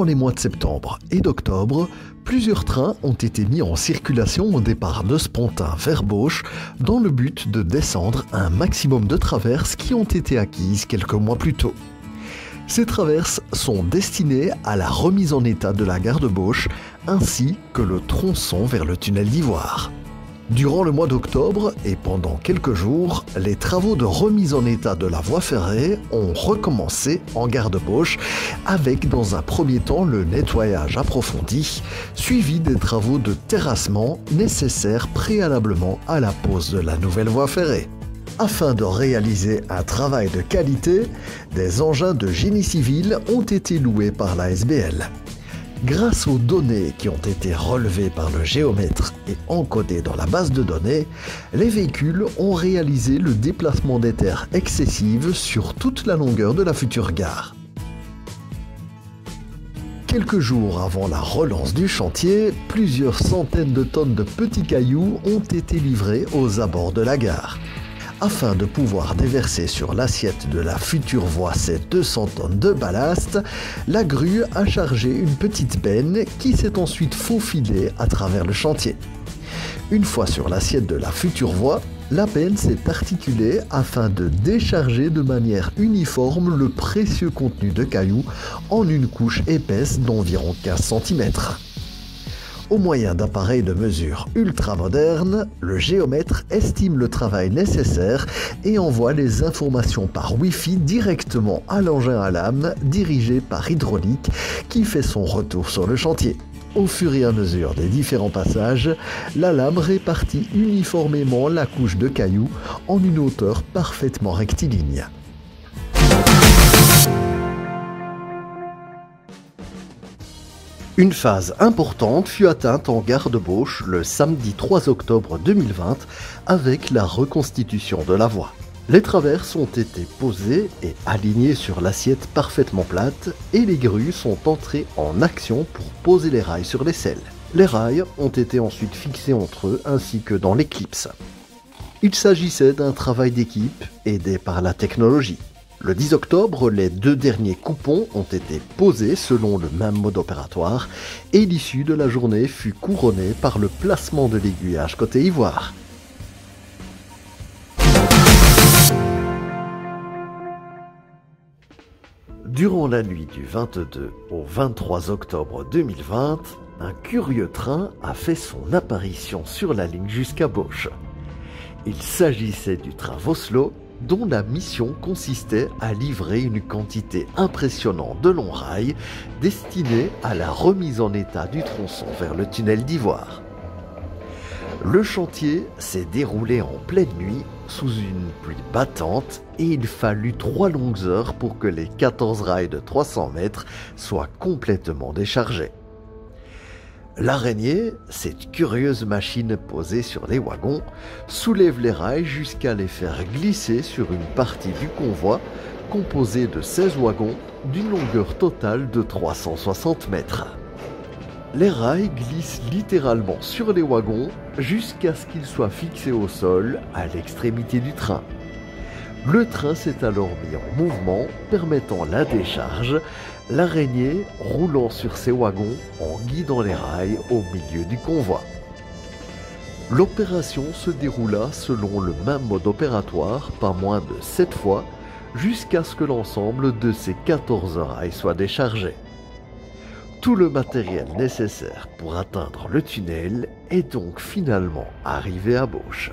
Durant les mois de septembre et d'octobre, plusieurs trains ont été mis en circulation au départ de Spontin vers Beauche dans le but de descendre un maximum de traverses qui ont été acquises quelques mois plus tôt. Ces traverses sont destinées à la remise en état de la gare de Beauche ainsi que le tronçon vers le tunnel d'Ivoire. Durant le mois d'octobre et pendant quelques jours, les travaux de remise en état de la voie ferrée ont recommencé en gare de Beauche avec dans un premier temps le nettoyage approfondi, suivi des travaux de terrassement nécessaires préalablement à la pose de la nouvelle voie ferrée. Afin de réaliser un travail de qualité, des engins de génie civil ont été loués par la SBL. Grâce aux données qui ont été relevées par le géomètre et encodées dans la base de données, les véhicules ont réalisé le déplacement des terres excessives sur toute la longueur de la future gare. Quelques jours avant la relance du chantier, plusieurs centaines de tonnes de petits cailloux ont été livrés aux abords de la gare. Afin de pouvoir déverser sur l'assiette de la future voie ces 200 tonnes de ballast, la grue a chargé une petite benne qui s'est ensuite faufilée à travers le chantier. Une fois sur l'assiette de la future voie, la benne s'est articulée afin de décharger de manière uniforme le précieux contenu de cailloux en une couche épaisse d'environ 15 cm. Au moyen d'appareils de mesure ultra modernes, le géomètre estime le travail nécessaire et envoie les informations par Wi-Fi directement à l'engin à lame dirigé par hydraulique qui fait son retour sur le chantier. Au fur et à mesure des différents passages, la lame répartit uniformément la couche de cailloux en une hauteur parfaitement rectiligne. Une phase importante fut atteinte en gare de Beauche le samedi 3 octobre 2020 avec la reconstitution de la voie. Les traverses ont été posées et alignées sur l'assiette parfaitement plate et les grues sont entrées en action pour poser les rails sur les selles. Les rails ont été ensuite fixés entre eux ainsi que dans l'éclipse. Il s'agissait d'un travail d'équipe aidé par la technologie. Le 10 octobre, les 2 derniers coupons ont été posés selon le même mode opératoire et l'issue de la journée fut couronnée par le placement de l'aiguillage côté ivoire. Durant la nuit du 22 au 23 octobre 2020, un curieux train a fait son apparition sur la ligne jusqu'à Beauche. Il s'agissait du train Voslo, dont la mission consistait à livrer une quantité impressionnante de longs rails destinés à la remise en état du tronçon vers le tunnel d'Ivoire. Le chantier s'est déroulé en pleine nuit sous une pluie battante et il fallut 3 longues heures pour que les 14 rails de 300 mètres soient complètement déchargés. L'araignée, cette curieuse machine posée sur les wagons, soulève les rails jusqu'à les faire glisser sur une partie du convoi composé de 16 wagons d'une longueur totale de 360 mètres. Les rails glissent littéralement sur les wagons jusqu'à ce qu'ils soient fixés au sol à l'extrémité du train. Le train s'est alors mis en mouvement, permettant la décharge, l'araignée roulant sur ses wagons en guidant les rails au milieu du convoi. L'opération se déroula selon le même mode opératoire, pas moins de 7 fois, jusqu'à ce que l'ensemble de ces 14 rails soit déchargé. Tout le matériel nécessaire pour atteindre le tunnel est donc finalement arrivé à Beauche.